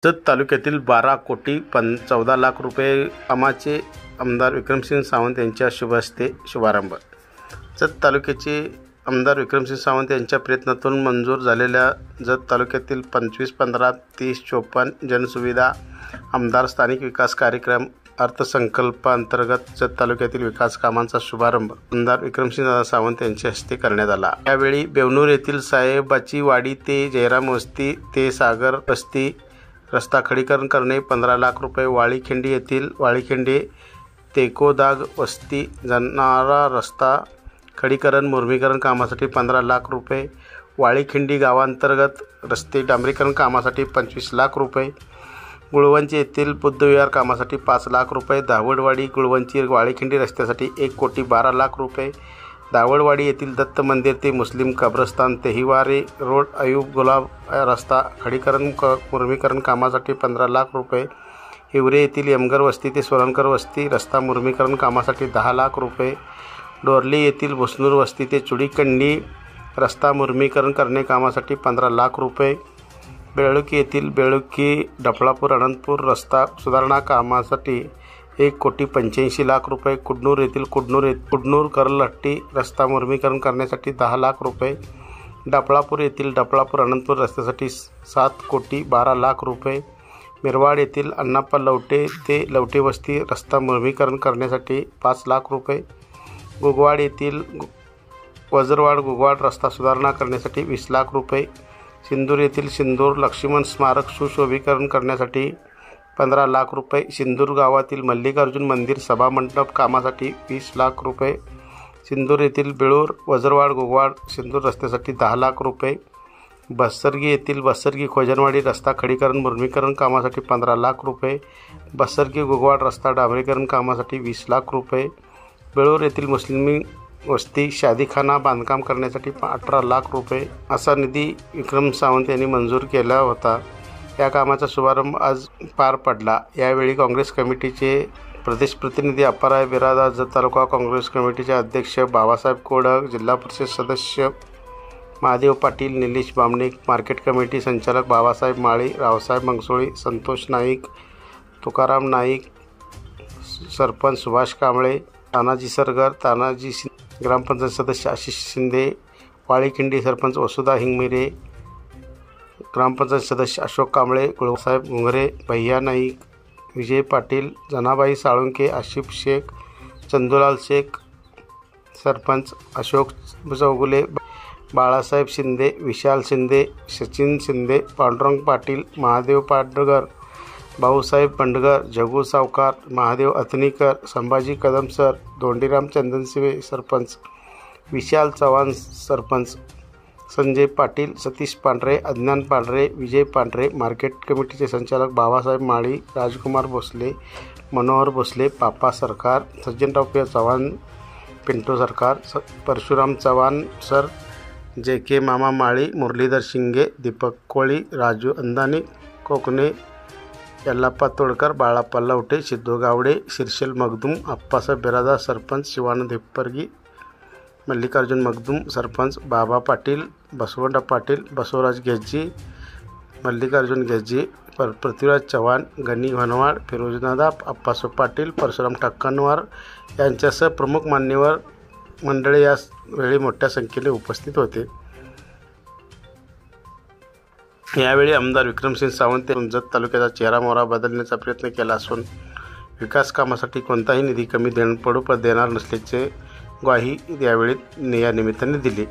जत तालुक्यातील 12 कोटी 14 लाख रुपये कामाचे आमदार विक्रमसिंह सावंत यांच्या शुभ हस्ते शुभारंभ. जत तालुक्याचे आमदार विक्रमसिंह सावंत यांच्या प्रयत्नातून मंजूर झालेल्या जत तालुक्यातील 25, 15, 30, 54 जनसुविधा आमदार स्थानिक विकास कार्यक्रम अर्थसंकल्पांतर्गत जत तालुक्यातील विकास कामांचा शुभारंभ आमदार विक्रमसिंह सावंत यांच्या हस्ते करण्यात आला. यावेळी बेवणूर येथील साहेबाची वाडी ते जयराम वस्ती ते सागर वस्ती रस्ता खडीकरण करणे 15 लाख रुपये, वाळीखिंडी येथील वाळीखिंडी तेकोदाग वस्ती जाणारा रस्ता खडीकरण मुरमीकरण कामासाठी 15 लाख रुपये, वाळीखिंडी गावांतर्गत रस्ते डांबरीकरण कामासाठी 25 लाख रुपये, गुळवंची येथील बुद्धविहार कामासाठी 5 लाख रुपये, दावडवाडी गुळवंची वाळीखिंडी रस्त्यासाठी 1,12 लाख रुपये, दावडवाडी येथील दत्त मंदिर ते मुस्लिम कब्रस्तान तेहिवारे रोड अयूब गुलाब रस्ता खडीकरण मुरमीकरण कामासाठी 15 लाख रुपये, हिवरे येथील यमगर वस्ती ते सोलनकर वस्ती रस्ता मुरमीकरण कामासाठी 10 लाख रुपये, डोरली येथील भुसनूर वस्ती ते चुडीकंडी रस्ता मुरमीकरण करणे कामासाठी 15 लाख रुपये, बेळुकी येथील बेळुकी डफळापूर अनंतपूर रस्ता सुधारणा कामासाठी 1,85 लाख रुपये, कुडनूर येथील कुडनूर करलहट्टी रस्ता मुरमीकरण करण्यासाठी 10 लाख रुपये, डफळापूर येथील डफळापूर अनंतपूर रस्त्यासाठी 7,12 लाख रुपये, मिरवाड येथील अण्णाप्पा लवटे ते लवटे वस्ती रस्ता मुरमीकरण करण्यासाठी 5 लाख रुपये, गुगवाड येथील वजरवाड गुगवाड रस्ता सुधारणा करण्यासाठी 20 लाख रुपये, सिंदूर येथील सिंदूर लक्ष्मण स्मारक सुशोभीकरण करण्यासाठी 15 लाख रुपये, सिंदूर गावातील मल्लिकार्जुन मंदिर सभामंडप कामासाठी 20 लाख रुपये, सिंदूर येथील बिळूर वजरवाड गुगवाड सिंदूर रस्त्यासाठी 10 लाख रुपये, बसरगी येथील बसरगी खोजनवाडी रस्ता खडीकरण मुरमीकरण कामासाठी 15 लाख रुपये, बसरगी गुगवाड रस्ता डांबरीकरण कामासाठी 20 लाख रुपये, बिळूर येथील मुस्लिम वस्ती शादीखाना बांधकाम करण्यासाठी 18 लाख रुपये असा निधी विक्रम सावंत यांनी मंजूर केला होता. या कामाचा शुभारंभ आज पार पडला. यावेळी काँग्रेस कमिटीचे प्रदेश प्रतिनिधी अप्पाराय बिरादार, जत तालुका काँग्रेस कमिटीचे अध्यक्ष बाबासाहेब कोडक, जिल्हा परिषद सदस्य महादेव पाटील, निलेश बामणे, मार्केट कमिटी संचालक बाबासाहेब माळी, रावसाहेब मंगसोळी, संतोष नाईक, तुकाराम नाईक, सरपंच सुभाष कांबळे, तानाजी सरगर, तानाजी ग्रामपंचायत सदस्य आशिष शिंदे, वाळीखिंडी सरपंच वसुधा हिंगमिरे, ग्रामपंचायत सदस्य अशोक कांबळे, गुळसाहेब घुंगरे, भैया नाईक, विजय पाटील, जनाबाई साळुंके, आशिफ शेख, चंदूलाल शेख, सरपंच अशोक चौगुले, बाळासाहेब शिंदे, विशाल शिंदे, सचिन शिंदे, पांडुरंग पाटील, महादेव पाडगर, भाऊसाहेब बंडगर, जगू सावकार, महादेव अथनीकर, संभाजी कदम सर, धोंडीराम चंदनशिवे सरपंच, विशाल चव्हाण सरपंच, संजय पाटील, सतीश पांढरे, अज्ञान पांढरे, विजय पांढरे, मार्केट कमिटीचे संचालक बाबासाहेब माळी, राजकुमार भोसले, मनोहर भोसले, पापा सरकार, सज्जनराव चव्हाण, पिंटू सरकार, परशुराम चव्हाण सर, JK मामा माळी, मुरलीधर शिंगे, दीपक कोळी, राजू अंदानी, कोकणे, यल्लाप्पा तोडकर, बाळाप्पा लवटे, सिद्धू गावडे, शिरशेल मगदूम, अप्पासाहेब बिरादार सरपंच, शिवानंद हिप्परगी, मल्लिकार्जुन मगदूम सरपंच, बाबा पाटील, बसवंत पाटील, बसवराज घेज्जी, मल्लिकार्जुन घेज्जी, पृथ्वीराज चव्हाण, गणी भनवाड, फिरोजदादा, अप्पासाहेब पाटील, परशुराम ठक्कनवार यांच्यासह प्रमुख मान्यवर मंडळी यावेळी मोठ्या संख्येने उपस्थित होते. यावेळी आमदार विक्रमसिंह सावंत यांनी जत तालुक्याचा चेहरामोहरा बदलण्याचा प्रयत्न केला असून विकास कामासाठी कोणताही निधी कमी पडू देणार नसल्याची ग्वाही यावेळी या निमित्ताने दिली.